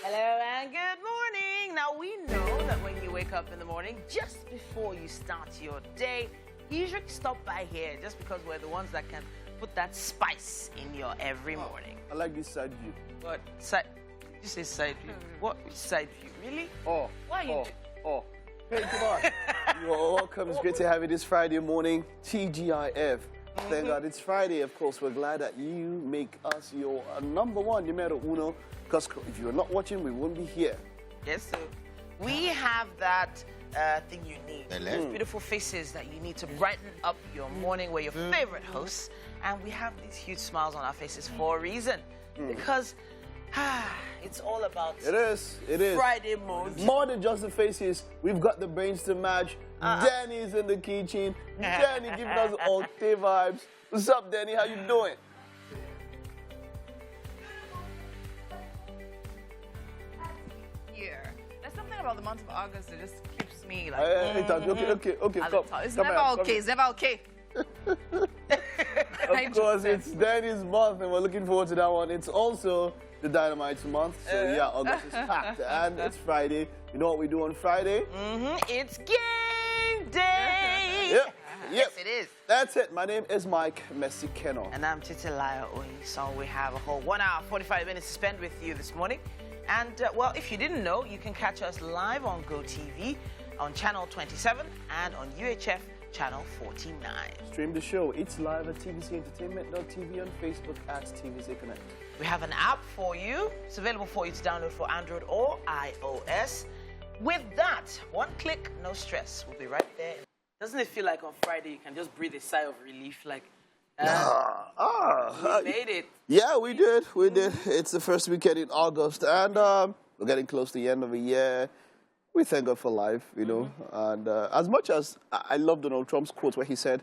Hello and good morning. Now, we know that when you wake up in the morning, just before you start your day, you usually stop by here just because we're the ones that can put that spice in your every morning. I like this side view. What? Side? You say side view? What? Which side view? Really? Oh. Why you Hey, come on. You are welcome. It's great to have you this Friday morning. TGIF. Thank God it's Friday. Of course, we're glad that you make us your number one, numero uno. Because if you're not watching, we won't be here. Yes, so we have that thing you need. Those beautiful faces that you need to brighten up your morning. We're your favorite hosts. And we have these huge smiles on our faces for a reason. Because it's all about It is. Friday mode. More than just the faces, we've got the brains to match. Danny's in the kitchen. Danny giving us all day vibes. What's up, Danny? How you doing? Here. There's something about the month of August that just keeps me like. Okay, come. It's never okay. It's never okay. Of course, it's Danny's month, and we're looking forward to that one. It's also the Dynamite's month, so yeah, August is packed, and it's Friday. You know what we do on Friday? It's game day. Yep. Yes, it is. That's it. My name is Mike Messikeno. And I'm Titilaya Oyi. So we have a whole 1 hour, 45 minutes to spend with you this morning. And, well, if you didn't know, you can catch us live on GOTV, on Channel 27, and on UHF Channel 49. Stream the show. It's live at tvcentertainment.tv on Facebook at TVC Connect. We have an app for you. It's available for you to download for Android or iOS. With that, one click, no stress. We'll be right there. Doesn't it feel like on Friday you can just breathe a sigh of relief? Like, we made it. Yeah, we did. We did. It's the first weekend in August, and we're getting close to the end of the year. We thank God for life, you know. And as much as I love Donald Trump's quote where he said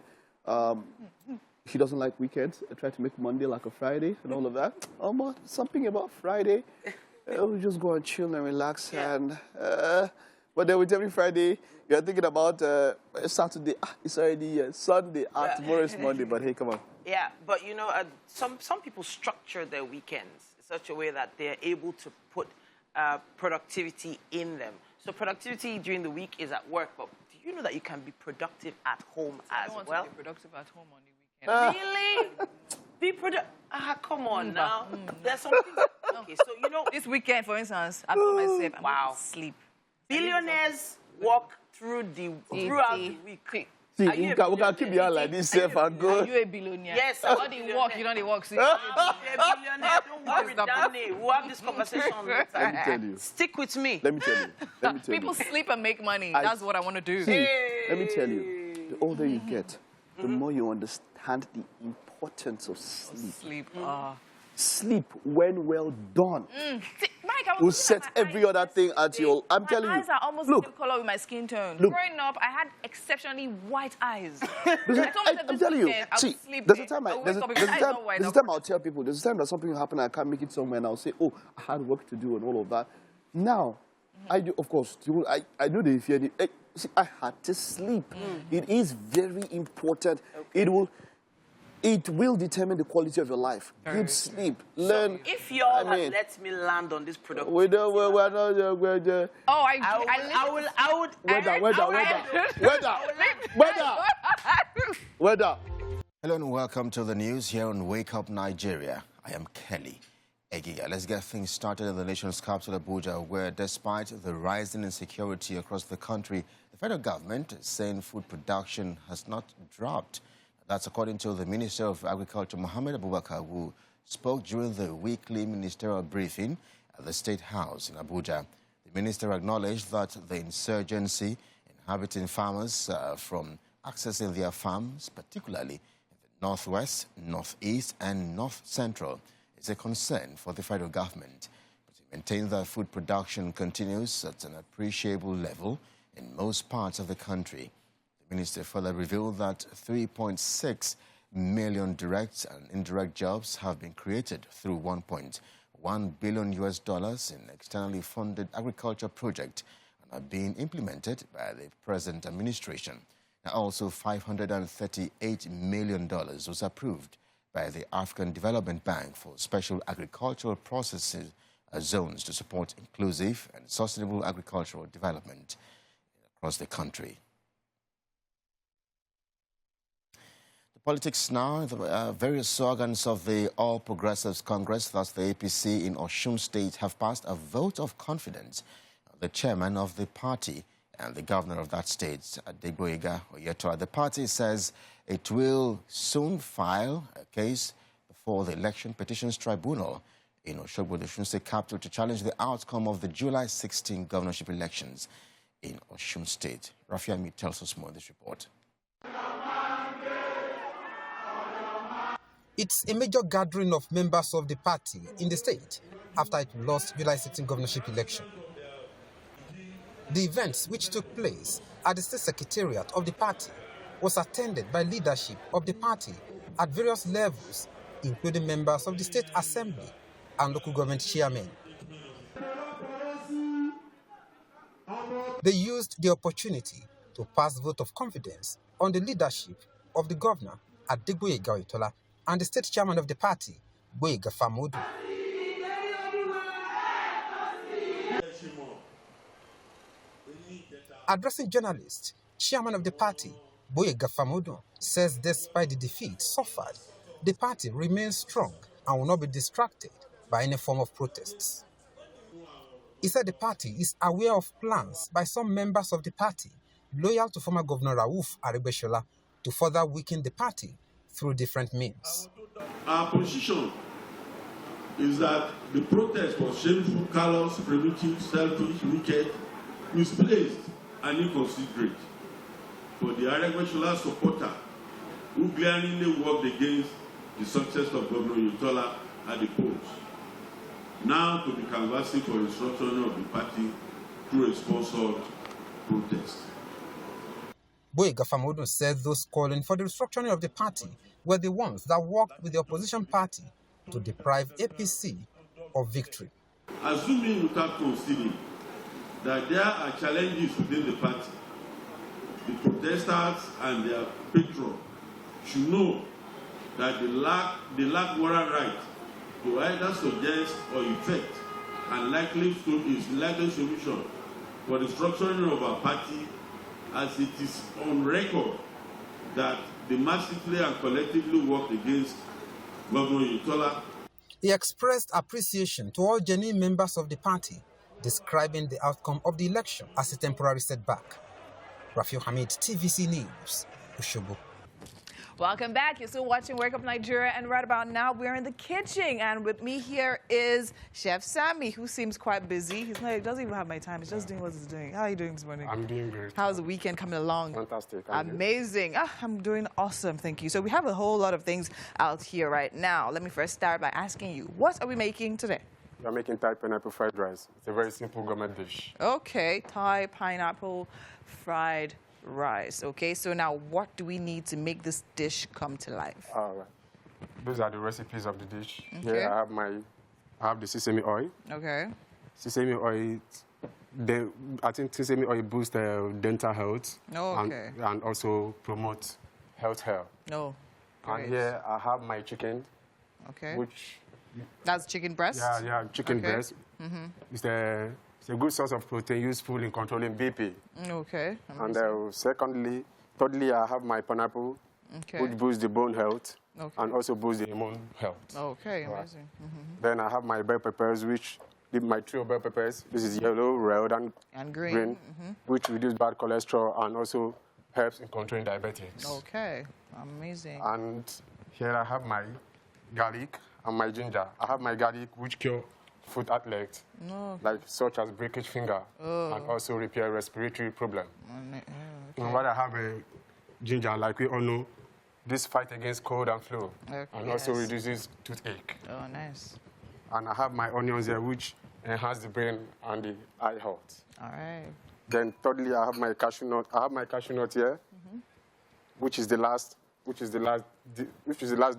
he doesn't like weekends, I try to make Monday like a Friday and all of that. Something about Friday, we just go and chill and relax. Yeah. And but then with every Friday, you're thinking about Saturday. It's already Sunday. Tomorrow is Monday. But hey, come on. Yeah, but you know, some people structure their weekends in such a way that they're able to put productivity in them. So productivity during the week is at work, but do you know that you can be productive at home as well? I don't want to be productive at home on the weekend. Really? Be productive? Come on now. There's something. Okay, so you know, this weekend, for instance, I told myself, I'm going to sleep. Billionaires walk throughout the week. See, we can keep behind like this, safe and good. Are you a billionaire? Yes. All the work, you know the work. You're a billionaire. Don't worry, Danny. We'll have this conversation later. Let me tell you. Stick with me. Let me tell you. People sleep and make money. That's what I want to do. See, let me tell you. The older you get, the more you understand the importance of sleep. Sleep, when well done, Mike, will set every other thing at your... I'm telling you. My eyes are almost the same color with my skin tone. Growing up, I had exceptionally white eyes. I'm telling you. See, there's a time I'll tell people, there's a time that something will happen and I can't make it somewhere and I'll say, oh, I had work to do and all of that. Now, I do, of course, I do the fear. See, I had to sleep. It is very important. It will determine the quality of your life. Good sleep. Learn. So if y'all let me land on this product, we're not. Weather. Hello and welcome to the news here on Wake Up Nigeria. I am Kelly Egiga. Let's get things started in the nation's capital, Abuja, where despite the rising insecurity across the country, the federal government is saying food production has not dropped. That's according to the Minister of Agriculture, Mohammed Abubakar, who spoke during the weekly ministerial briefing at the State House in Abuja. The minister acknowledged that the insurgency inhibiting farmers from accessing their farms, particularly in the northwest, northeast, and north central, is a concern for the federal government. But he maintained that food production continues at an appreciable level in most parts of the country. The minister further revealed that 3.6 million direct and indirect jobs have been created through $1.1 billion in externally funded agriculture projects and are being implemented by the present administration. Now, also, $538 million was approved by the African Development Bank for special agricultural processing zones to support inclusive and sustainable agricultural development across the country. Politics now. The various organs of the All Progressives Congress, thus the APC in Osun State, have passed a vote of confidence on the chairman of the party and the governor of that state, Adegboyega Oyetola. The party says it will soon file a case before the Election Petitions Tribunal in Osogbo, the Osun State capital, to challenge the outcome of the July 16 governorship elections in Osun State. Rafiami tells us more in this report. It's a major gathering of members of the party in the state after it lost July 16 governorship election. The events, which took place at the state secretariat of the party, was attended by leadership of the party at various levels, including members of the state assembly and local government chairmen. They used the opportunity to pass vote of confidence on the leadership of the governor, Adegboyega Oyetola, and the state chairman of the party, Boyega Famodu. Addressing journalists, chairman of the party, Boyega Famodu, says despite the defeat suffered, the party remains strong and will not be distracted by any form of protests. He said the party is aware of plans by some members of the party loyal to former Governor Rauf Aregbesola to further weaken the party through different means. Our position is that the protest was shameful, callous, primitive, selfish, wicked, misplaced, and inconsiderate. For the Aregbesola supporter who glaringly worked against the success of Governor Oyetola at the polls, now to be canvassing for instruction of the party through a sponsored protest. Boyega Famodu said those calling for the restructuring of the party were the ones that worked with the opposition party to deprive APC of victory. Assuming without considering that there are challenges within the party, the protesters and their patron should know that they lack moral right to either suggest or effect and likely solution for the structuring of our party, as it is on record that they massively and collectively worked against Governor Oyetola. He expressed appreciation to all genuine members of the party, describing the outcome of the election as a temporary setback. Rafiu Hamid, TVC News, Osogbo. Welcome back. You're still watching Wake Up Nigeria, and right about now we're in the kitchen, and with me here is Chef Sammy, who seems quite busy. He doesn't even have my time. He's just doing what he's doing. How are you doing this morning? I'm doing great. How's the weekend coming along? Fantastic. Amazing. I'm doing awesome, thank you. So we have a whole lot of things out here right now. Let me first start by asking you, what are we making today? We're making Thai pineapple fried rice. It's a very simple gourmet dish. Okay, Thai pineapple fried rice. Okay, so now what do we need to make this dish come to life? All right. Those are the recipes of the dish. Okay. Here I have the sesame oil. Okay. Sesame oil, I think sesame oil boosts dental health. Okay. And also promote health hair. No. And here I have my chicken. Okay. Which... That's chicken breast? Yeah, chicken breast. Mm-hmm. It's a good source of protein useful in controlling BP. Okay. And thirdly, I have my pineapple, which boosts the bone health and also boosts the immune health. Okay, right. amazing. Mm-hmm. Then I have my bell peppers, my trio bell peppers. This is yellow, red, and green, Mm-hmm. which reduce bad cholesterol and also helps in controlling diabetes. Okay, amazing. And here I have my garlic and my ginger. I have my garlic, which cure foot athletes, such as breakage finger, and also repair respiratory problem. Okay. And while I have a ginger, like we all know, this fight against cold and flu, and also reduces toothache. Oh, nice. And I have my onions here, which enhance the brain and the eye health. All right. Then thirdly, I have my cashew nut. I have my cashew nut here, which is the last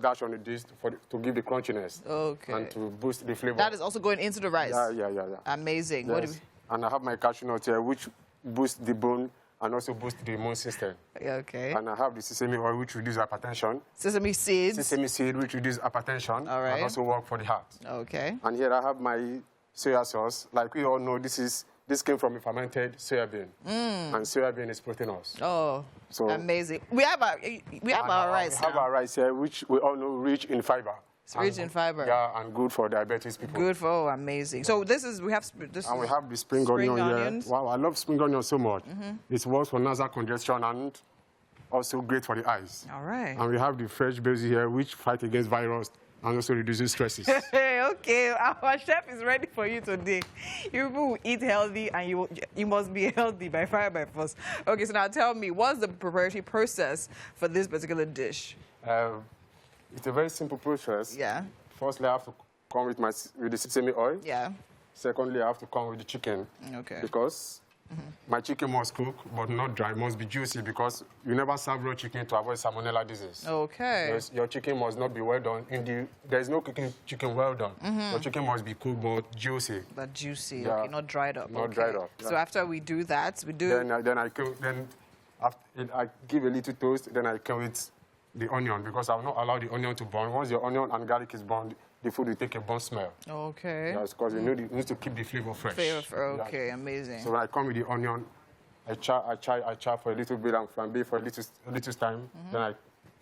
dash on the dish to give the crunchiness. Okay. And to boost the flavor. That is also going into the rice. Yeah. Amazing. Yes. What do we... And I have my cashew nut here, which boosts the bone and also boosts the immune system. Okay. And I have the sesame oil, which reduces hypertension. Sesame seeds. Sesame seed, which reduces hypertension. All right. And also work for the heart. Okay. And here I have my soya sauce. Like we all know, this came from a fermented soya bean, and soya bean is proteinous. Oh, So amazing. We have our rice. We have our rice here, which we all know rich in fiber. It's rich in fiber. Yeah, and good for diabetes people. Good for amazing. So this is we have And we have the spring onion onions. here. Wow, I love spring onion so much. It works for nasal congestion and also great for the eyes. All right. And we have the fresh basil here, which fight against virus and also reduces stresses. Okay, our chef is ready for you today. You people will eat healthy, and you must be healthy by fire by force. Okay, so now tell me, what's the preparatory process for this particular dish? It's a very simple process. Yeah. Firstly, I have to come with the sesame oil. Yeah. Secondly, I have to come with the chicken. Okay. Because my chicken must cook, but not dry, must be juicy, because you never serve raw chicken to avoid salmonella disease. Okay. Yes, your chicken must not be well done. There's no cooking chicken well done. Your chicken must be cooked, but juicy. But juicy, Yeah. okay, not dried up. Not okay. dried up. So Yeah. after we do that, we do... Then I give a little toast, then I kill it the onion, because I will not allow the onion to burn. Once the onion and garlic is burned, the food will take a burnt smell. Okay. Yes, because you need to keep the flavor fresh. Okay, amazing. So when I come with the onion, I chop for a little bit and flambe for a little time. Then I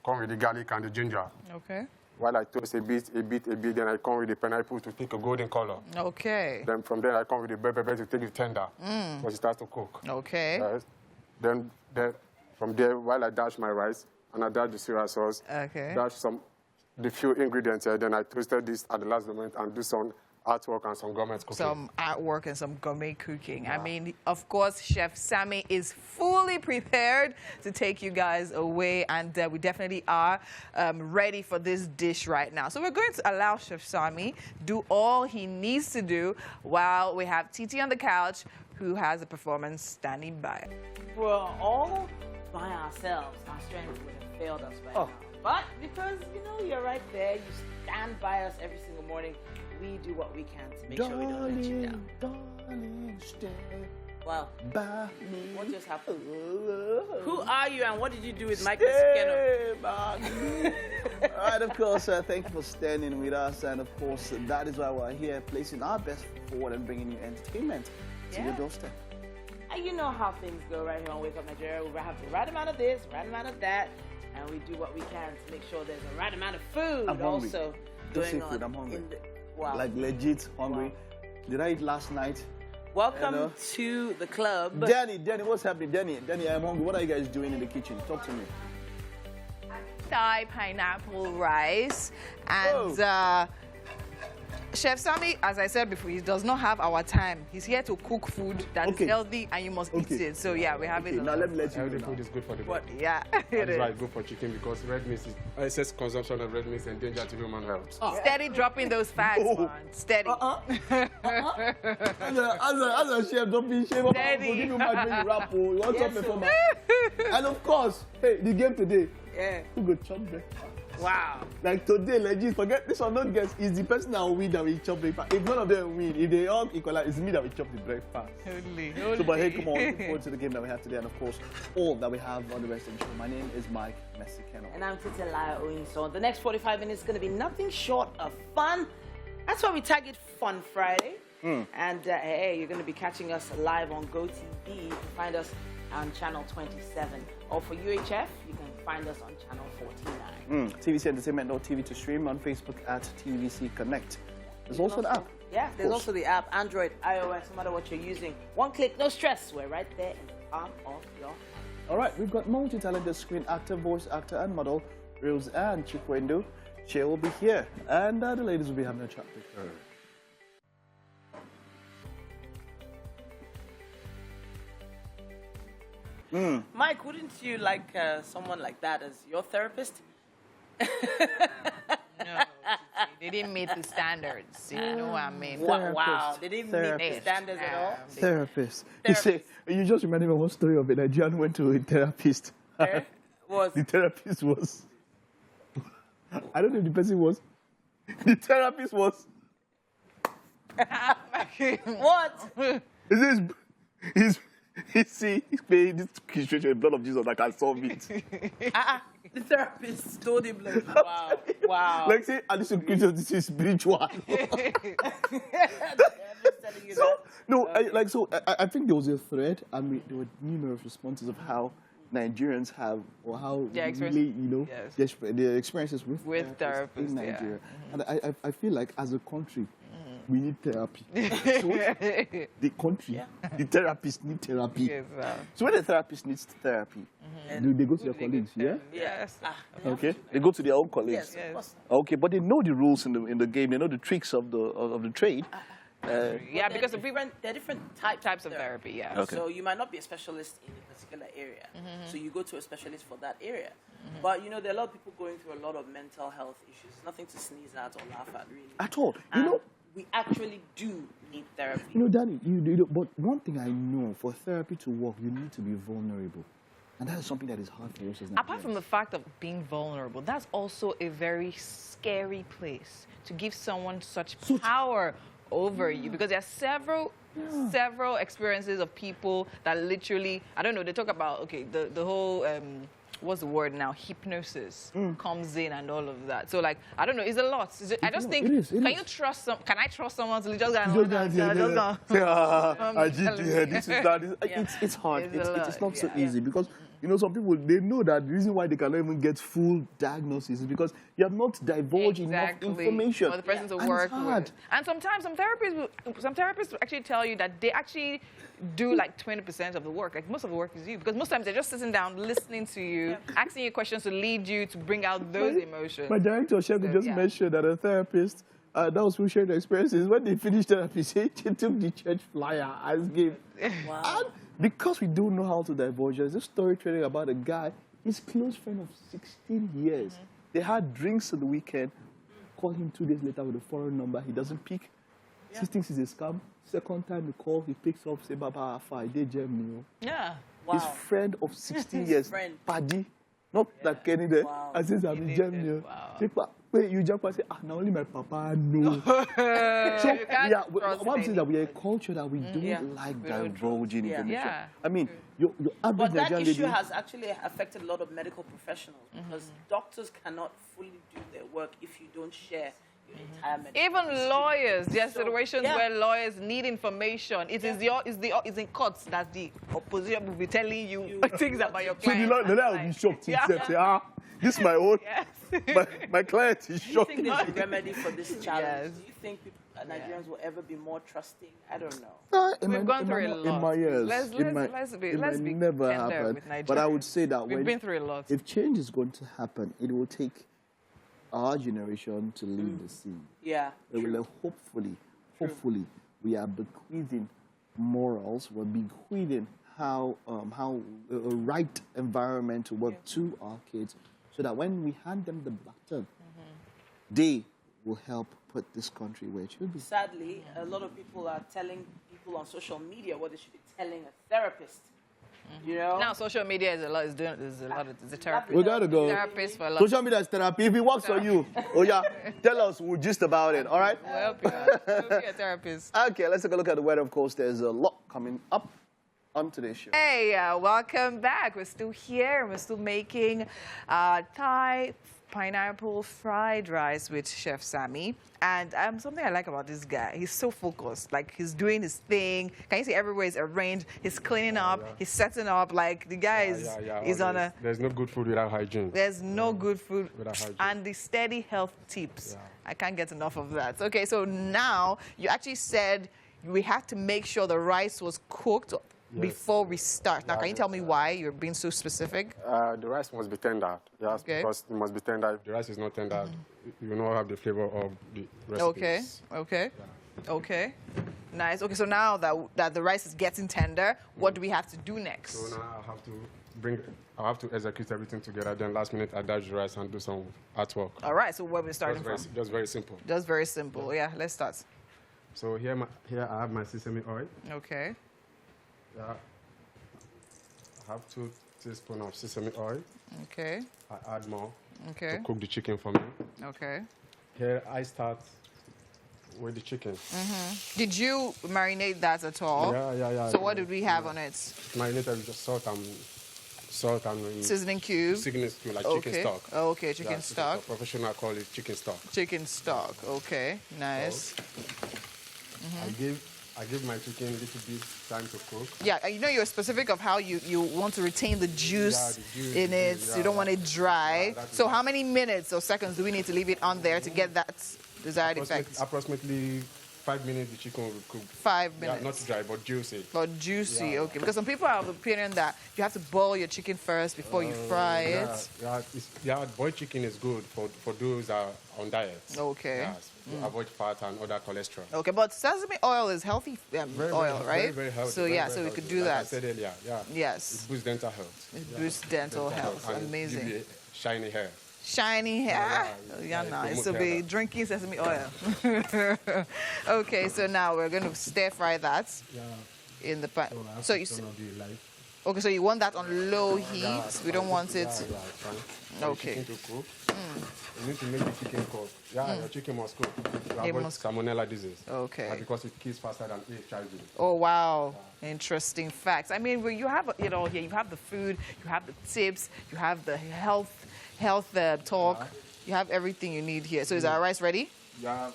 come with the garlic and the ginger. Okay. While I toast a bit, then I come with the pineapple to take a golden color. Okay. Then from there, I come with the bell pepper to take it tender, because it starts to cook. Okay. Yes. Then from there, while I dash my rice, and I dash the soya sauce, Okay. dash the few ingredients here, then I toasted this at the last moment and do some artwork and some gourmet cooking. Some artwork and some gourmet cooking. Yeah. I mean, of course, Chef Sammy is fully prepared to take you guys away, and we definitely are ready for this dish right now. So we're going to allow Chef Sammy do all he needs to do while we have Titi on the couch, who has a performance standing by. We're all by ourselves. Our strength would have failed us by now. But because, you're right there, you stand by us every single morning, we do what we can to make sure we don't let you down. Darling, stay Wow. by me. What just happened? Who are you and what did you do with Mike Mesicano? All right, of course, thank you for standing with us. And, of course, that is why we're here, placing our best forward and bringing you entertainment to your doorstep. And you know how things go right here on Wake Up Nigeria. We have the right amount of this, right amount of that, and we do what we can to make sure there's the right amount of food I'm hungry. also Don't say going food, on. I'm hungry. Wow. Like legit hungry. Wow. Did I eat last night? Welcome to the club. Danny, what's happening? Danny, I'm hungry. What are you guys doing in the kitchen? Talk to me. Thai pineapple rice and Chef Sammy, as I said before, he does not have our time. He's here to cook food that's healthy and you must eat it. So yeah, we have it. Now let me let you know. Healthy food is good for the body. Yeah, That is why I go for chicken, because red meat excess consumption of red meat is a danger to human health. Steady dropping those facts, man. Steady. As a chef, don't be ashamed of Steady. give you my drink rap. You want something for my... And of course, hey, the game today. Yeah. Who go chop breakfast? Wow. Like today, legit, forget this one, not guess. It's the person that will win that will chop breakfast. If none of them win, if they all equalize, it's me that will chop the breakfast. Holy. So, but hey, come on, looking forward to the game that we have today, and of course, all that we have on the rest of the show. My name is Mike Mesicano. And I'm Titilaya Oyinso. The next 45 minutes is going to be nothing short of fun. That's why we tag it Fun Friday. And hey, you're going to be catching us live on GOTV. You can find us on channel 27. Or for UHF, you can find us on channel 49. TVC Entertainment.tv to stream on Facebook at TVC Connect. There's also the app. Yeah, there's also the app, Android, iOS, no matter what you're using. One click, no stress. We're right there in the palm of your hand. All right, we've got multi-talented screen actor, voice actor, and model, Rose and Chikwendo. She will be here, and the ladies will be having a chat with her. Mike, wouldn't you like someone like that as your therapist? No, they didn't meet the standards. You know what I mean? Wow, they didn't meet the standards at all. Therapist. You say, you just reminded me of one story of a Nigerian went to a therapist. The therapist was, I don't know if the person was, the therapist was. What? He's paying this situation, the blood of Jesus that can solve it. The therapist told him, like, wow, wow. Like say, and this is spiritual. I think there was a thread, and there were numerous responses of how Nigerians have, or how really, their experiences with therapists in Nigeria. And I feel like as a country, we need therapy. So the country, the therapists need therapy. Yes, so when the therapist needs therapy, do they go to their colleagues? Yeah. Yes. Okay. They go to their own colleagues. Yes. Okay, but they know the rules in the game. They know the tricks of the trade. Because there are different types of therapy. Yeah. Okay. So you might not be a specialist in a particular area. So you go to a specialist for that area. But there are a lot of people going through a lot of mental health issues. Nothing to sneeze at or laugh at, really. At all. We actually do need therapy. Danny, but one thing I know, for therapy to work, you need to be vulnerable. And that is something that is hard for us as Nigerians. Apart from the fact of being vulnerable, that's also a very scary place to give someone such power over you, because there are several experiences of people that literally, I don't know, they talk about, the whole, what's the word now, hypnosis comes in and all of that. So, like, I don't know, it's a lot. I just think, can I trust someone to just it's hard. It's not so easy because, some people, they know that the reason why they cannot even get full diagnosis is because you have not divulged enough information for the person to work with. And sometimes some therapists will actually tell you that they actually do like 20% of the work. Like most of the work is you, because most times they're just sitting down, listening to you, asking you questions to lead you to bring out those emotions. My director, Sheku, just mentioned that a therapist, that was who shared the experiences. When they finished therapy, she took the church flyer as gift. Wow. And because we don't know how to divulge, there's this story trailing about a guy, his close friend of 16 years. They had drinks on the weekend, called him 2 days later with a foreign number. He doesn't pick. He thinks it's a scam. Second time he calls, he picks up, say, Baba, I did Germany. Yeah. Wow. His friend of 16 years, Paddy, not like Kenny there. I says, I'm in Germany. Wait, you jump and say, now only my papa knows. So, what I'm saying is that we are a culture that we don't like divulging information. Yeah. I mean, your average But that Nigerian issue lady, has actually affected a lot of medical professionals because doctors cannot fully do their work if you don't share your entire medical Even lawyers, there are situations yeah. where lawyers need information. It is it's in courts that the opposition will be telling you things about your so client. the lawyer will be shocked himself, say, this is my own, my client is Do you shocked. think there's a remedy for this challenge? Yes. Do you think Nigerians will ever be more trusting? I don't know. We've gone through a lot. In my years, Let's be never tender happen. with Nigeria. But I would say that We've been through a lot. if change is going to happen, it will take our generation to lead the scene. Yeah. It will, hopefully, we are bequeathing morals. We're bequeathing how a right environment to work to our kids, so that when we hand them the baton, they will help put this country where it should be. Sadly, a lot of people are telling people on social media what they should be telling a therapist. You know? Now social media is a lot. It's a therapist. We gotta go. Therapist for a lot. Social media is therapy. If it works for you, tell us. We'll gist about it. All right. We'll help you out. We'll be a therapist. Okay, let's take a look at the weather. Of course, there's a lot coming up on today's show. Hey, welcome back. We're still here. We're still making Thai pineapple fried rice with Chef Sammy. And something I like about this guy, he's so focused. Like, he's doing his thing. Can you see everywhere is arranged? He's cleaning up. He's setting up. Like, the guy is on a... There's no good food without hygiene. There's no good food. Without hygiene. And the steady health tips. I can't get enough of that. Okay, so now you actually said we had to make sure the rice was cooked before we start. Now, can you tell me why you're being so specific? The rice must be tendered. Yes, because it must be tendered. If the rice is not tendered, you will not have the flavor of the recipes. Okay. Nice. Okay, so now that the rice is getting tender, what do we have to do next? So now I have to execute everything together. Then last minute, I dash the rice and do some artwork. All right, so where are we starting from? Just very simple. Just very simple. Yeah, let's start. So here I have my sesame oil. Okay. Yeah. I have 2 teaspoons of sesame oil. Okay. I add more to cook the chicken for me. Okay. Here I start with the chicken. Did you marinate that at all? Yeah. So what did we have on it? Marinated with just salt and salt and Seasoning cube. seasoning cube, like Okay. chicken stock. Oh, okay, chicken Yeah, stock. Professional call it chicken stock. Chicken stock. Okay, nice. I give my chicken a little bit time to cook. Yeah, you know you're specific of how you want to retain the juice, the juice, in it. yeah. You don't want it dry. that's So how many minutes or seconds do we need to leave it on there to get that desired effect? Approximately 5 minutes the chicken will cook. 5 Yeah, minutes. not dry, but juicy. But juicy, Yeah. okay. Because some people are of the opinion that you have to boil your chicken first before you fry it. Boiled chicken is good for those that are on diet. Okay. Yes, to avoid fat and other cholesterol. Okay, but sesame oil is healthy oil, right? Very, very healthy. So very, yeah, very so we healthy. could do Like that. I said earlier, yeah. Yes. It boosts dental health. It boosts dental health. and Amazing. give you shiny hair. Shiny hair. Yeah, nice. promote So be hair. drinking sesame oil. Okay, so now we're going to stir fry that in the pan. So you okay, so you want that on low heat. We don't want it. Okay. Chicken to cook. You need to make the chicken cook. Yeah, your chicken must cook to It avoid must- salmonella disease. Okay. Because it kills faster than HIV. Oh wow, interesting facts. I mean, when you have it all here, you have the food, you have the tips, you have the health talk, you have everything you need here. So is our rice ready? Yeah,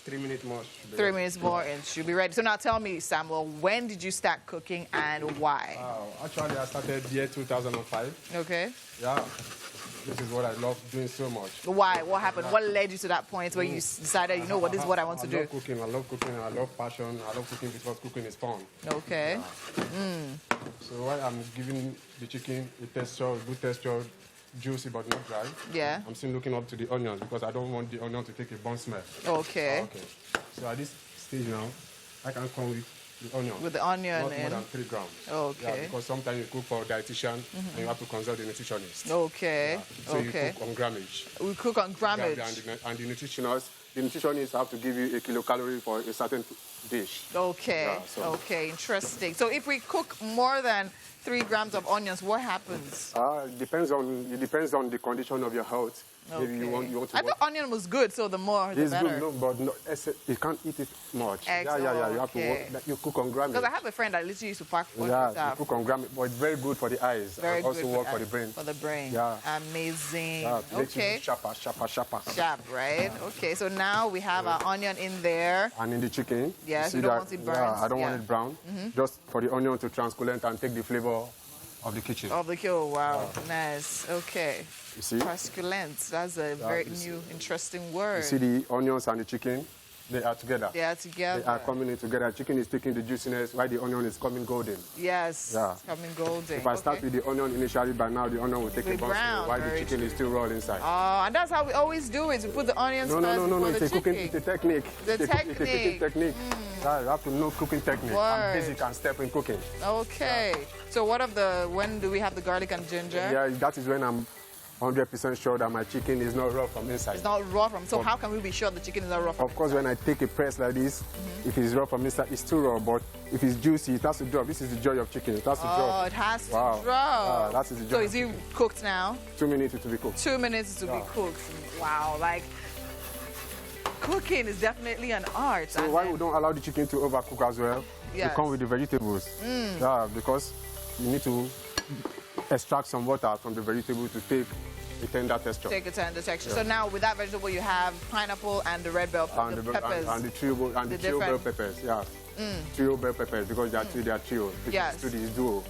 3 minutes more. should be 3 ready. minutes more and it should be ready. So now tell me, Samuel, when did you start cooking and why? Actually, I started year 2005. Okay. Yeah, this is what I love doing so much. Why? What happened? What led you to that point where you decided, you know what, this is what I want to I do? love cooking. I love cooking. I love passion. I love cooking because cooking is fun. Okay. So while I'm giving the chicken a texture, good texture, juicy but not dry. Yeah. I'm still looking up to the onions because I don't want the onion to take a burnt smell. Okay. Okay. So at this stage now, I can come with the onion. With the onion Not more in. than 3 grams. Okay. Yeah, because sometimes you cook for a dietitian and you have to consult the nutritionist. Okay. So Okay. you cook on grammage. We cook on grammage. And the nutritionists have to give you a kilocalorie for a certain dish. Okay. Yeah, so- Okay. Interesting. So if we cook more than 3 grams of onions, what happens? It depends on the condition of your health. Maybe you want to. I thought onion was good, so the more the It's better. good, no, but no, you can't eat it much. Yeah. You have to Okay. you cook on grammage. Because I have a friend that literally used to pack one Yeah, stuff. you cook on grammage, but it's very good for the eyes. Very and also good work for the brain. For the brain. Yeah. Amazing. Yeah, makes Okay. you sharper. Sharp, right? Okay, so now we have our onion in there. And in the chicken, Yes, you see we don't that- want it burnt. Yeah, I don't Yeah. want it brown. Just for the onion to transcolent and take the flavor of the kitchen. Of the kill. Wow. Nice. Okay. You see? Pasculent. That's a very new, interesting word. You see the onions and the chicken, they are together. They are together. They are coming in together. Chicken is taking the juiciness while the onion is coming golden. Yes. Yeah. It's coming golden. If I start Okay. with the onion initially, by now the onion will take Be a brown brown, while the very chicken is still raw inside. Oh, and that's how we always do it. We put the onions No, first no, before it's the a cooking, chicken. it's a technique. The It's a cooking technique. Yeah, you have to know cooking technique. Word. And basic and step in cooking. Okay. So when do we have the garlic and ginger? Yeah, that is when I'm 100% sure that my chicken is not raw from inside. It's not raw from. So how can we be sure the chicken is not raw from? Of course, when I take a press like this, if it's raw from inside, it's too raw. But if it's juicy, it has to drop. This is the joy of chicken. It has to drop. Oh, it has to Wow. drop. That is the So joy. is it cooked now? 2 minutes to be cooked. 2 minutes to be cooked. Wow, like cooking is definitely an art. So why we don't allow the chicken to overcook as well? Yes. We come with the vegetables. Yeah, because you need to extract some water from the vegetable to take a tender texture. Take a tender texture. So now with that vegetable, you have pineapple and the red bell And the peppers. and the trio The bell different- peppers. Yeah. Trio bell peppers because they are trio. If Yes. it's two, it's duo.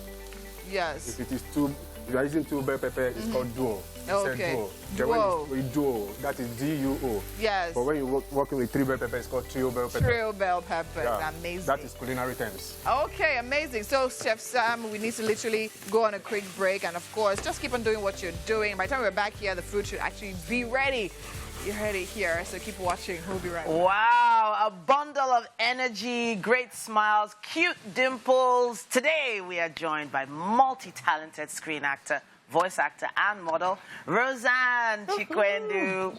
Yes. If it is two, if you are using 2 bell pepper, it's called duo. It's a Okay. duo. Then Duo. when it's duo, that is DUO. Yes. But when you're working with 3 bell pepper, it's called trio bell pepper. Trio bell peppers. Yeah. Amazing. That is culinary terms. Okay, amazing. So, Chef Sam, we need to literally go on a quick break. And, of course, just keep on doing what you're doing. By the time we're back here, the food should actually be ready. You heard it here, so keep watching. We'll be right back. Wow, a bundle of energy, great smiles, cute dimples. Today, we are joined by multi-talented screen actor, voice actor, and model, Roseanne Chikwendu.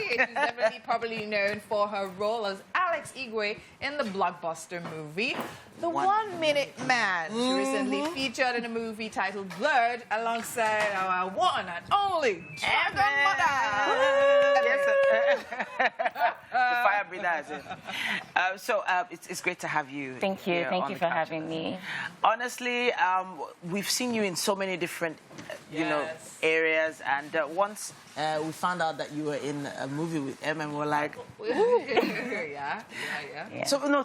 She's definitely probably known for her role as Alex Igwe in the blockbuster movie, The 1 Minute Man. She recently featured in a movie titled Blurred alongside our one and only Dragon Mother. The fire breather is in. It's great to have you. Thank you. here Thank on you the for caption. having me. Honestly, we've seen you in so many different, areas. And once we found out that you were in a movie with MM, we're like, yeah. So no,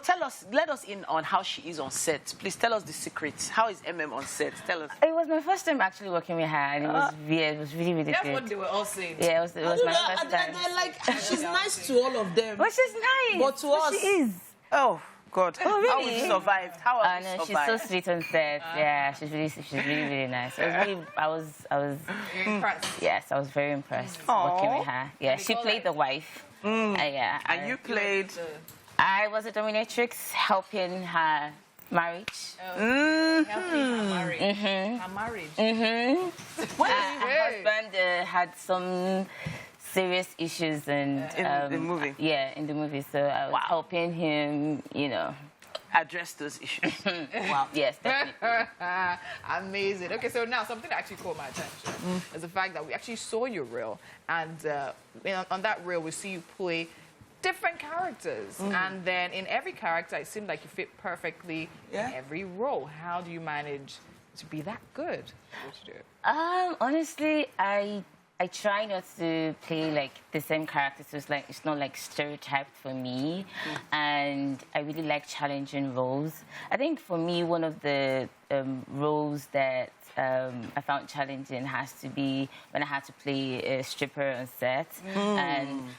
let us in on how she is on set. Please tell us the secrets. How is MM on set? Tell us. It was my first time actually working with her, and it was really, really That's good. what they were all saying. Yeah, it was my first time. They're like, she's nice to all of them. But she's nice. But to us, she is. Oh God! Oh, really? How have you survived? How have you No, survived? she's so sweet on set. Yeah, she's really, really nice. I was Impressed. yes, I was very impressed working with her. Yeah, she played the wife. Yeah. And you played. I was a dominatrix helping her marriage. Helping her marriage. Her marriage. Her husband had some serious issues and In the movie? Yeah, in the movie. So I was helping him, Address those issues. Wow. Yes, definitely. Amazing. Okay, so now something that actually caught my attention is the fact that we actually saw your reel, and on that reel we see you play different characters, and then in every character it seemed like you fit perfectly in every role. How do you manage to be that good? What you do? Honestly, I try not to play like the same characters. So it's not like stereotyped for me, and I really like challenging roles. I think for me, one of the roles that I found challenging has to be when I had to play a stripper on set. And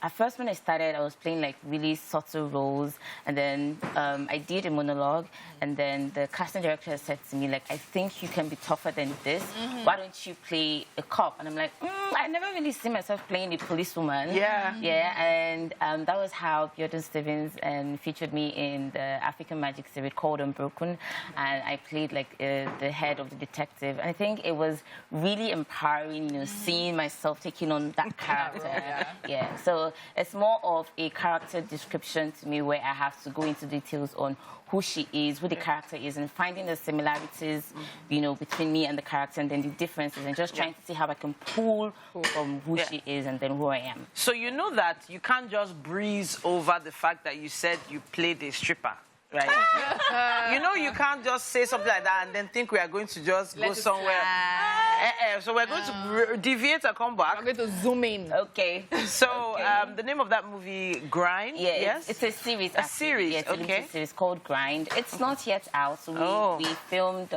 at first when I started, I was playing like really subtle roles, and then I did a monologue, and then the casting director said to me, like, I think you can be tougher than this. Why don't you play a cop? And I'm like, I never really see myself playing a policewoman. Yeah. Yeah, and that was how Bjorn Stevens featured me in the African Magic series called Unbroken, and I played like the head of the detective. And I think it was really empowering, seeing myself taking on that character. Yeah. So it's more of a character description to me, where I have to go into details on who she is, who the character is, and finding the similarities, between me and the character, and then the differences, and just trying to see how I can pull from who she is and then who I am. So you know that you can't just breeze over the fact that you said you played a stripper, right? You can't just say something like that and then think we are going to just go somewhere. So we're going to deviate and come back. I'm going to zoom in. Okay. So the name of that movie, Grind? Yeah, yes? it's a series. A series, Yeah, it's a okay. limited series called Grind. It's not yet out, so we filmed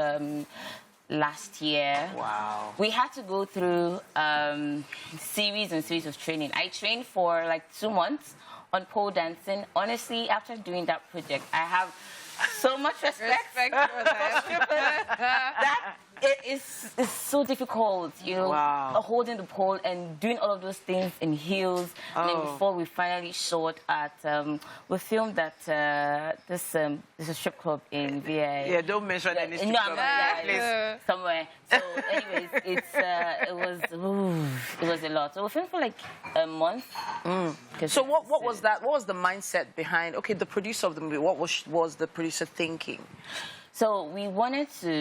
last year. Wow. We had to go through series and series of training. I trained for like 2 months on pole dancing. Honestly, after doing that project, I have so much respect for that. It's so difficult, holding the pole and doing all of those things in heels. And then before we finally shot at, we filmed at this is a strip club in VA. Yeah, don't mention any strip club. Please. Somewhere. So, anyways, it was a lot. So we filmed for like a month. So what was that? What was the mindset behind? Okay, the producer of the movie. What was the producer thinking? So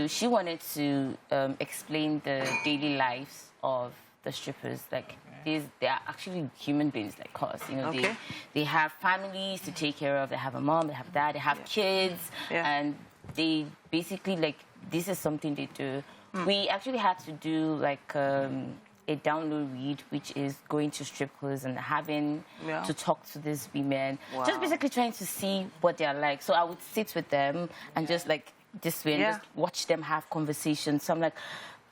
she wanted to explain the daily lives of the strippers. Like, they are actually human beings like us. They have families to take care of. They have a mom, they have dad, they have kids, and they basically, like, this is something they do. We actually had to do like a download read, which is going to strip clubs and having to talk to these women, just basically trying to see what they are like. So I would sit with them and just like this way and just watch them have conversations. So I'm like,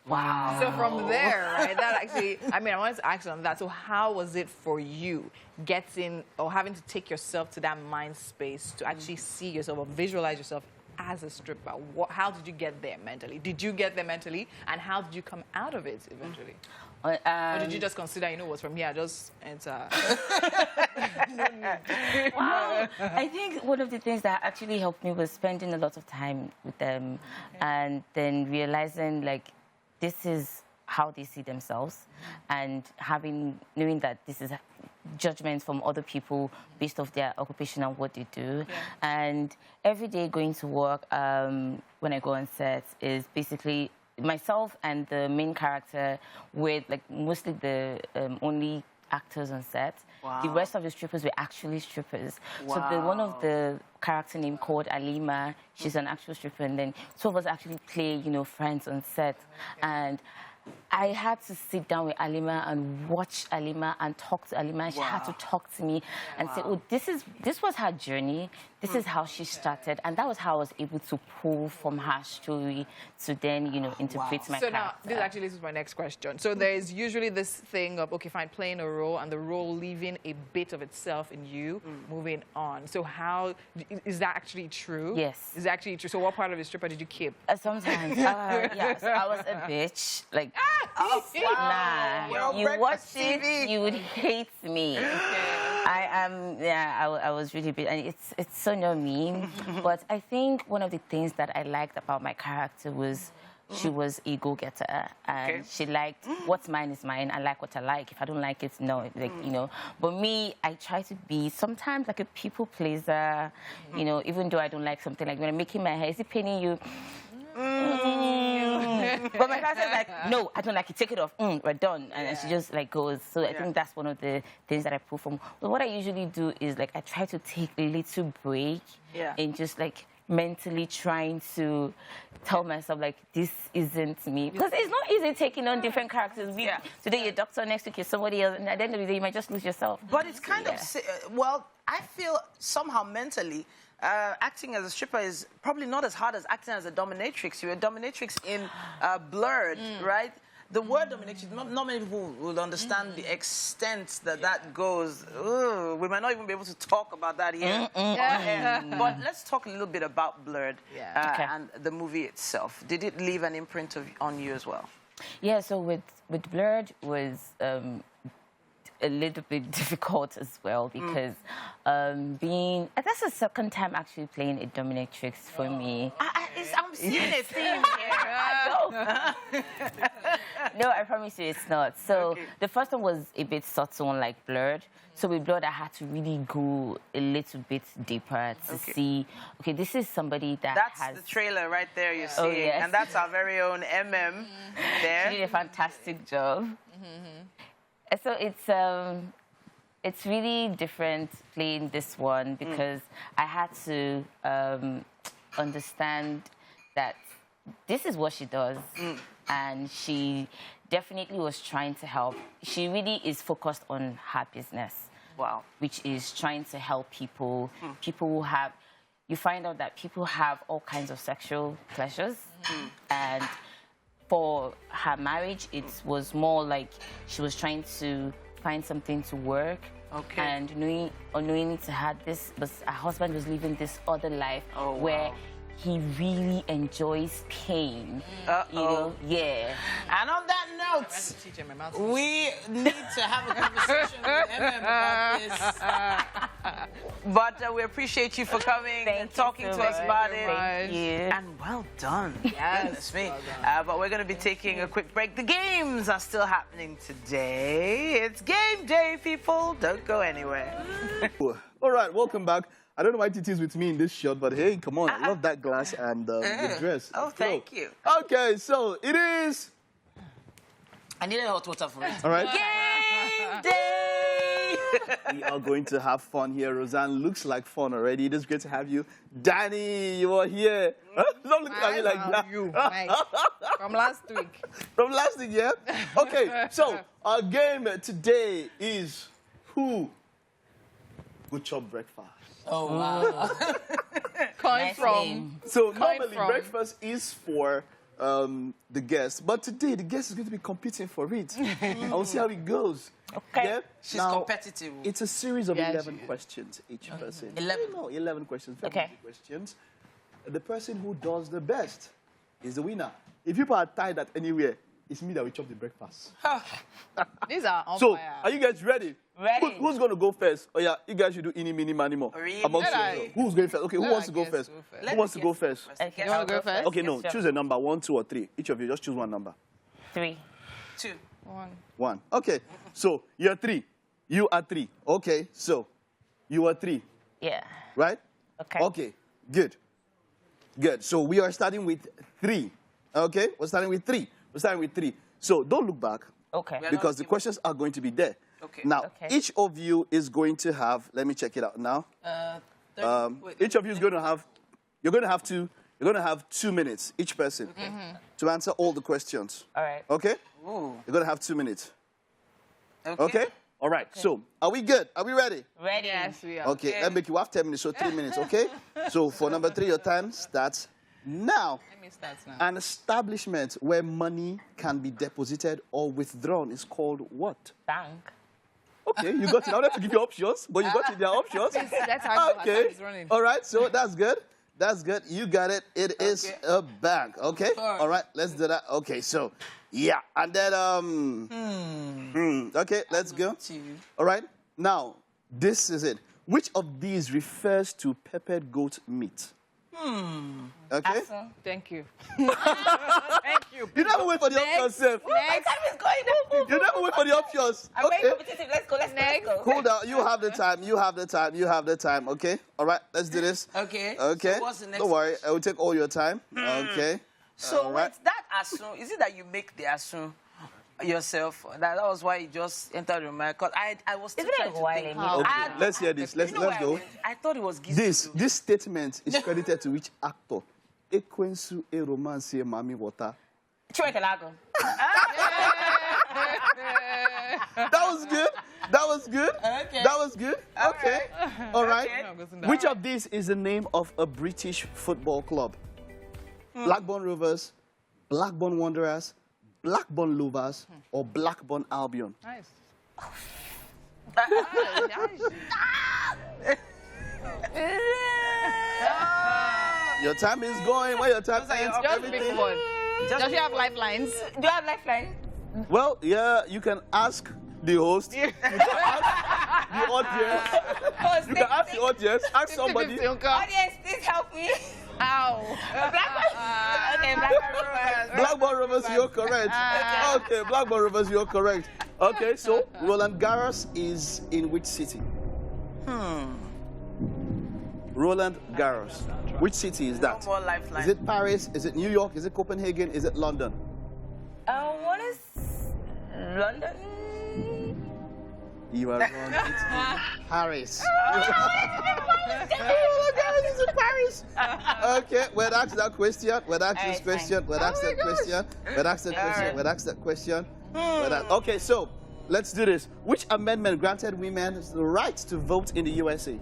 wow. So from there, right, that actually, I wanted to ask you on that. So how was it for you getting or having to take yourself to that mind space to actually see yourself or visualize yourself as a stripper? How did you get there mentally? Did you get there mentally? And how did you come out of it eventually? Or did you just consider, what's from here, just enter? Wow. I think one of the things that actually helped me was spending a lot of time with them and then realizing, like, this is how they see themselves, and knowing that this is judgments from other people based off their occupation and what they do. And every day going to work, when I go on set, is basically myself and the main character with like mostly the only actors on set. Wow. The rest of the strippers were actually strippers. Wow. So one of the character named called Alima, she's an actual stripper, and then two of us actually play, you know, friends on set. And I had to sit down with Alima and watch Alima and talk to Alima. And she had to talk to me and say, oh, this was her journey. This is how she started. And that was how I was able to pull from her story to then, you know, interpret my character. So now, this actually leads to my next question. So there's usually this thing of, okay, fine, playing a role and the role leaving a bit of itself in you, moving on. So how, is that actually true? Yes. Is that actually true? So what part of the stripper did you keep? Sometimes, yeah, so I was a bitch. Like, nah, you watch it, you would hate me. I am, I was really big, and it's so not me. But I think one of the things that I liked about my character was she was a go-getter, and she liked what's mine is mine. I like what I like. If I don't like it, no, like you know. But me, I try to be sometimes like a people pleaser. You know, even though I don't like something, like when I'm making my hair, is it paining you? But my character is like, no, I don't like it. Take it off. We're done. And she just like goes. So I think that's one of the things that I pull from. But what I usually do is like I try to take a little break and just like mentally trying to tell myself like this isn't me, because it's not easy taking on different characters. Today you're doctor, next week you're somebody else, and at the end of the day you might just lose yourself. But it's kind of well, I feel somehow mentally acting as a stripper is probably not as hard as acting as a dominatrix. You're a dominatrix in Blurred, right? The word dominatrix, not many people will understand the extent that that goes. Ooh, we might not even be able to talk about that here. But let's talk a little bit about Blurred and the movie itself. Did it leave an imprint on you as well? Yeah, so with Blurred was a little bit difficult as well, because that's the second time actually playing a dominatrix for me. I'm seeing a theme here. No, I promise you it's not. So the first one was a bit subtle, like Blurred. So with Blurred, I had to really go a little bit deeper to see, okay, this is somebody that That's the trailer right there you're seeing. And that's our very own MM there. She did a fantastic job. So it's really different playing this one, because I had to understand that this is what she does, and she definitely was trying to help. She really is focused on her business, which is trying to help people. People who have, you find out that people have all kinds of sexual pleasures, and for her marriage, it was more like she was trying to find something to work. And unknowingly to her, her husband was living this other life where he really enjoys pain. You know? Yeah. And on that note, we need to have a conversation with MM about this. But we appreciate you for coming and talking to us about it. Thank you. And well done. Goodness me. But we're going to be taking a quick break. The games are still happening today. It's game day, people. Don't go anywhere. All right, welcome back. I don't know why Titi's with me in this shot, but hey, come on, I love that glass and the dress. Oh, thank you. Okay, so it is... I need a hot water for it. All right. Game day! We are going to have fun here. Roseanne looks like fun already. It is great to have you. Danny, you are here. Don't look at me like that. From last week. From last week, yeah? Okay, so our game today is who would chop breakfast? Oh, wow. Coin from. So normally breakfast is for the guest, but today the guest is going to be competing for it. And we'll see how it goes. Okay. Yeah? She's competitive. It's a series of 11 questions each person. 11? No, 11 questions. Very easy questions. The person who does the best is the winner. If people are tied at anywhere, it's me that will chop the breakfast. These are on So, fire. are you guys ready? Ready. Who's going to go first? Oh, yeah, you guys should do any, mini, mani, mo. Really? Amongst yourselves. Who's going first? Okay, who wants to go first? Who wants to go first? Okay. You want to go first? Okay, no, choose a number, 1, 2, or 3. Each of you, just choose one number. 3. 2. 1. Okay, so you're 3. You are 3. Okay, so you are 3, Yeah. right? Okay. Okay, good. Good. So we are starting with 3. Okay, we're starting with 3. We're starting with 3. So don't look back. Okay. Because the questions are going to be there. Okay. Now, Okay. each of you is going to have, let me check it out now. Each of you is going to have, you're going to have 2 minutes, each person, to answer all the questions. All right. Okay? Ooh. You're going to have 2 minutes. Okay. Okay? All right. So, are we good? Are we ready? Ready? Yes, we are. Okay. Let me make you have 10 minutes, so 3 minutes, okay? So, for number 3, your time starts now. Let me start now. An establishment where money can be deposited or withdrawn is called what? Bank. Okay, you got it. I wanted to give you options, but you got it. There are options. That's how time Okay. is running. All right, so that's good. That's good. You got it. It is a bank. Okay. All right, let's do that. Okay, so yeah, and then okay, let's go. All right. Now, this is it. Which of these refers to peppered goat meat? Okay. Awesome. Thank you. You never wait for the options, Seth. Next. You never wait for the options. I'm very Okay. competitive. Let's go. Let's go. Cool down. You have the time. You have the time. You have the time. Okay. All right. Let's do this. Okay. Okay. So what's the next Don't worry. I will take all your time. Okay. So All right. wait, that asun, is it that you make the asun yourself? That was why you just entered your mind? Because I was still Isn't trying it to wild? think. Okay. Let's hear this. Let's You know go. why I thought it was Gizu. This statement is credited to which actor? Ekwensu e romance mami water. Chiwekelago. That was good. That was good. Okay. That was good. Okay. All right. Okay. Which of these is the name of a British football club? Blackburn Rovers, Blackburn Wanderers, Blackburn Lovers, or Blackburn Albion? Nice. Your time is going. Where your time ends? Just pick one. Does she have lifelines? Do you have lifeline? Well, yeah, you can ask the host. You can ask the audience. You can ask the audience. Ask somebody. 50-50, uncle. Audience, please help me. Ow. Okay, Blackburn. Blackburn Rovers, you're correct. Okay, Blackburn Rovers, you're correct. Okay, so Roland Garros is in which city? Roland Garros. Which city is that? No more lifeline. Is it Paris? Is it New York? Is it Copenhagen? Is it London? What is London? You are wrong. It's in Paris. Roland Garros is in Paris. Okay, we'll ask that question. We'll ask this question. We'll ask that question. We'll ask that question. We'll ask that question. Okay, so let's do this. Which amendment granted women the right to vote in the USA?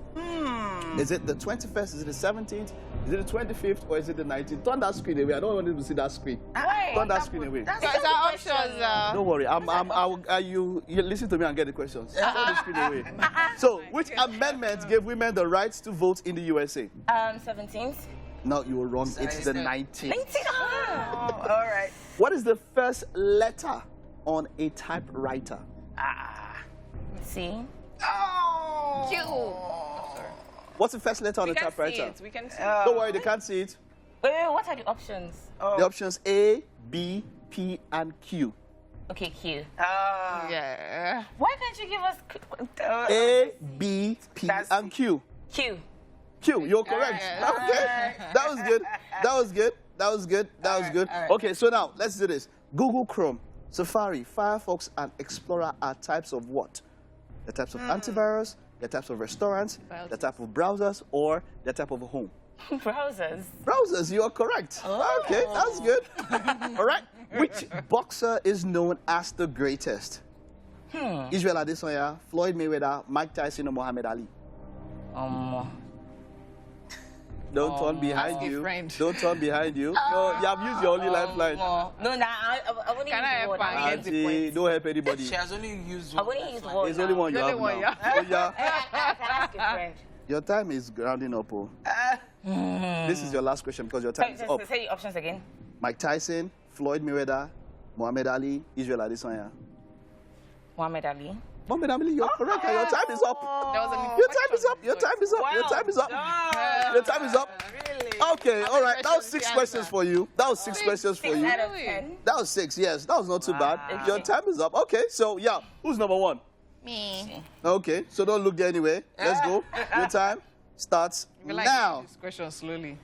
Is it the 21st? Is it the 17th? Is it the 25th? Or is it the 19th? Turn that screen away. I don't want you to see that screen. Turn that screen away. Guys, our options are... Don't worry. You listen to me and get the questions. Turn the screen away. So, which amendment gave women the right to vote in the USA? 17th. No, you were wrong. It's the 19th. 19th. Oh, all right. What is the first letter on a typewriter? C. What's the first letter on We a can see typewriter? it. We can see Don't worry, they can't see it. Wait, what are the options? The options A, B, P, and Q. Okay, Q. Yeah. Why can't you give us A, B, P, and Q. Q? Q, you're correct. Okay, that was good. That was good. That was good. That was good. Okay, so now let's do this. Google Chrome, Safari, Firefox, and Explorer are types of what? The types of antivirus, the types of restaurants, the type of browsers, or the type of home? Browsers. Browsers, you are correct. Okay, that's good. All right. Which boxer is known as the greatest? Israel Adesanya, Floyd Mayweather, Mike Tyson, or Muhammad Ali? Don't turn behind you. different. Don't turn behind you. No, you have used your only lifeline. No, I wouldn't Can I use help one. her get the Auntie, point? don't help anybody. She has only used I one. wouldn't use one. There's only one you Only have one, now. yeah. So, yeah. I can ask a friend. Your time is rounding up. Oh. This is your last question because your time is up. Say your options again. Mike Tyson, Floyd Mayweather, Muhammad Ali, Israel Adesanya. Muhammad Ali. Muhammad Ali, you're correct. And your time is up. That was an Your time is up. Your time is up. Your time is up. Your time is up. Okay, all right. That was 6 questions for you. That was 6 questions for 6 you. out of 10. That was 6, yes. That was not too bad. Your time is up. Okay, so yeah, who's number 1? Me. Okay, so don't look there anyway. Let's go. Your time starts now. This question slowly.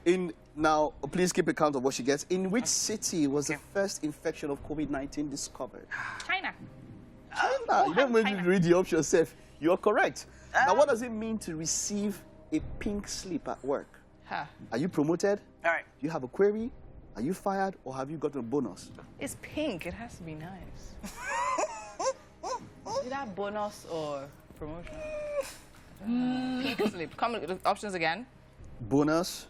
Now, please keep account of what she gets. In which city was the first infection of COVID-19 discovered? China. China. You don't even read the option yourself. You're correct. Now, what does it mean to receive a pink slip at work? Huh. Are you promoted? All right. Do you have a query? Are you fired? Or have you gotten a bonus? It's pink. It has to be nice. Is that bonus or promotion? Pink slip. Come with the options again. Bonus,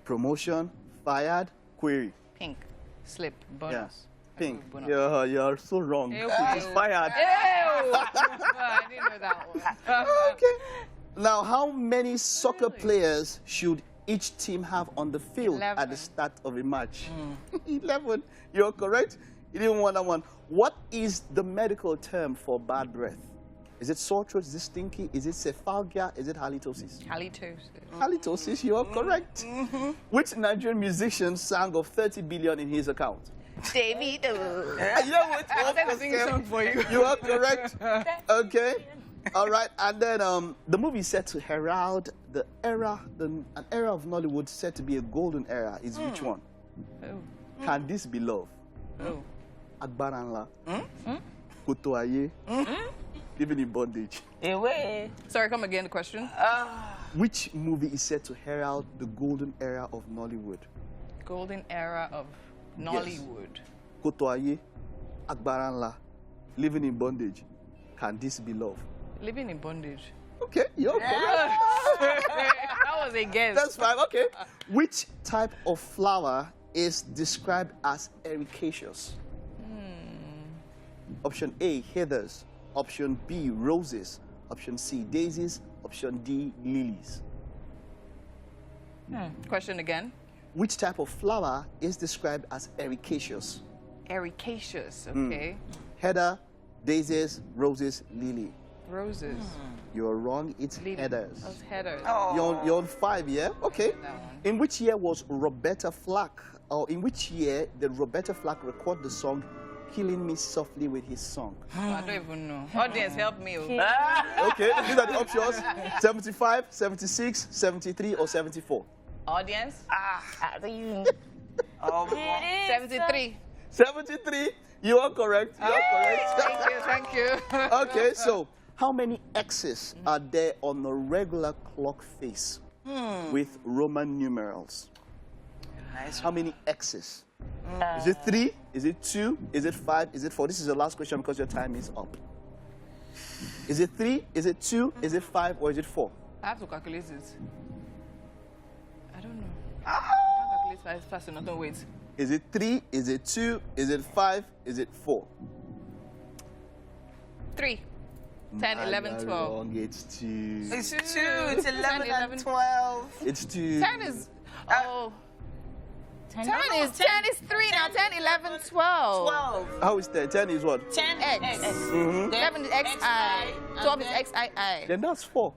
promotion, fired, query. Pink slip. Bonus. Pink. Bonus. Yeah, you're so wrong. Ew. It's fired. Ew. I didn't know that one. Okay. Now, how many soccer players should each team have on the field 11. at the start of a match? 11. You're correct. You didn't want that one. What is the medical term for bad breath? Is it sore throat? Is it stinky? Is it cephalgia? Is it halitosis? Halitosis. Halitosis, you are correct. Which Nigerian musician sang of 30 billion in his account? David. You know what? I'll sing a song for you. You are correct. Okay. All right. And then the movie set to herald the era, an era of Nollywood said to be a golden era is which one? Oh. Can This Be Love? Oh. Agbaranla. Kotoaye. Living in Bondage. Away. Sorry, come again, the question. Which movie is set to herald the golden era of Nollywood? Golden era of Nollywood. Kotoaye. Agbaranla. Living in Bondage. Can This Be Love? Living in bondage. Okay, you're correct. That was a guess. That's fine. Okay. Which type of flower is described as ericaceous? Option A, heathers. Option B, roses. Option C, daisies. Option D, lilies. Question again. Which type of flower is described as ericaceous? Ericaceous. Okay. Heather, daisies, roses, lily. Roses. You're wrong. It's Lily. heathers. Those headers. You're on 5, yeah? Okay. That one. In which year was Roberta Flack, or in which year did Roberta Flack record the song Killing Me Softly with his song? I don't even know. Audience, help me. Okay, these are the options. 75, 76, 73, or 74? Audience? Do you? 73. 73. You are correct. You are correct. Thank you. Okay, so how many X's are there on a regular clock face with Roman numerals? Nice. How many X's? Is it 3? Is it 2? Is it 5? Is it 4? This is the last question because your time is up. Is it 3? Is it 2? Is it 5? Or is it 4? I have to calculate it. I don't know. I can't calculate fast enough. Don't wait. Is it 3? Is it 2? Is it 5? Is it 4? 3. 10, 11, 12. Wrong. It's 2. It's 2. It's 11 11. and 12. It's 2. 10 is... Oh. 10 is 3 now. 10, 11, 12. 12. How is 10? 10 is what? 10 X. 11 is XI. 12 is XII. Then that's 4.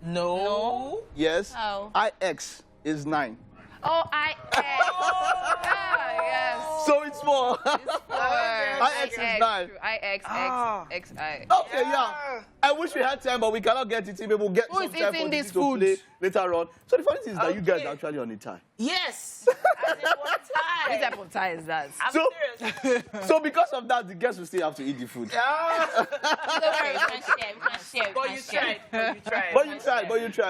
No. Yes. How? IX is 9. Oh, IX. Yes. So it's 4. IX is 9. IX, X, XI. Okay, yeah. I wish we had time, but we cannot get it in. We'll get Who some is time eating for this to food? play later on. So the funny thing is that you guys are actually on the time. Yes. As in what What time? type of tie is that? I'm So, serious. so because of that, the guests will still have to eat the food. Don't worry, we can share. But you tried.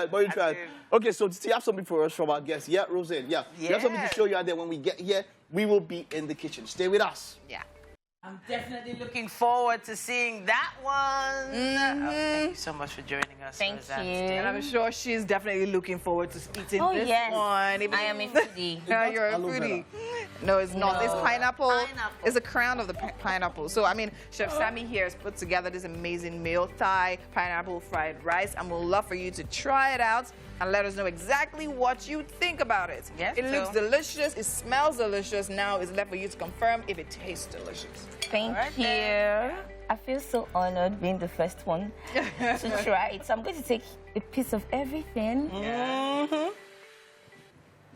But you tried. Okay, so do you have something for us from our guests? Yeah, Roseanne, yeah. We have something to show you, and then when we get here, we will be in the kitchen. Stay with us. Yeah. I'm definitely looking forward to seeing that one. Thank you so much for joining us. Thank Roseanne, you. today. And I'm sure she's definitely looking forward to eating Oh, this yes. one. Even I am a foodie. Yeah, you're a aloe vera. foodie. No, it's not. It's pineapple. Pineapple. It's a crown of the pineapple. So, I mean, Chef Sammy here has put together this amazing meal, Thai pineapple fried rice, and we'd love for you to try it out and let us know exactly what you think about it. Yes, it looks so- delicious. It smells delicious. Now it's left for you to confirm if it tastes delicious. Thank you. I feel so honored being the first one to try it. So I'm going to take a piece of everything.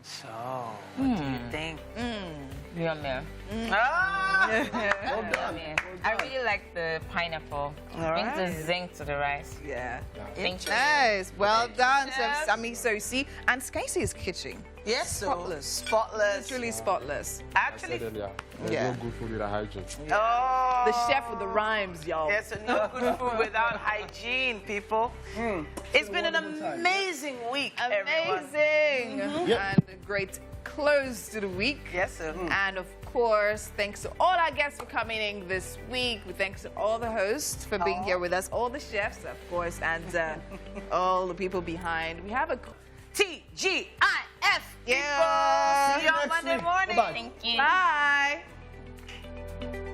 So, what do you think? Real meal. Ah! Well done. Yeah. I really like the pineapple. All Brings the right. zinc to the rice. Yeah. Thank you. Nice. Well done, Chef Yes. Sammy. So you see, and Skycey's kitchen. Yes, so Spotless. spotless. Literally spotless. Actually, Earlier, there's Yeah. no good food without hygiene. oh. The chef with the rhymes, y'all. Yes, so no good food without hygiene, people. It's been an amazing week, everyone. Amazing. Yep. And a great close to the week. Yes, sir. And of course, thanks to all our guests for coming in this week. Thanks to all the hosts for being here with us, all the chefs, of course, and all the people behind. We have a TGIF. Yeah. People. See you on Next Monday week. morning. Bye-bye. Thank you. bye.